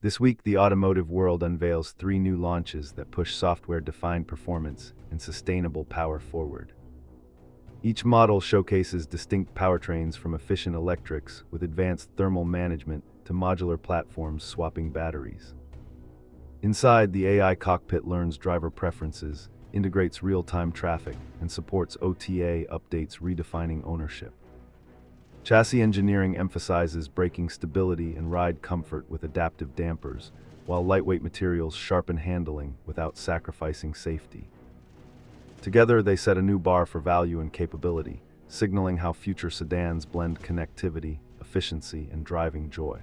This week, the automotive world unveils three new launches that push software-defined performance and sustainable power forward. Each model showcases distinct powertrains from efficient electrics with advanced thermal management to modular platforms swapping batteries. Inside, the AI cockpit learns driver preferences, integrates real-time traffic, and supports OTA updates redefining ownership. Chassis engineering emphasizes braking stability and ride comfort with adaptive dampers, while lightweight materials sharpen handling without sacrificing safety. Together, they set a new bar for value and capability, signaling how future sedans blend connectivity, efficiency, and driving joy.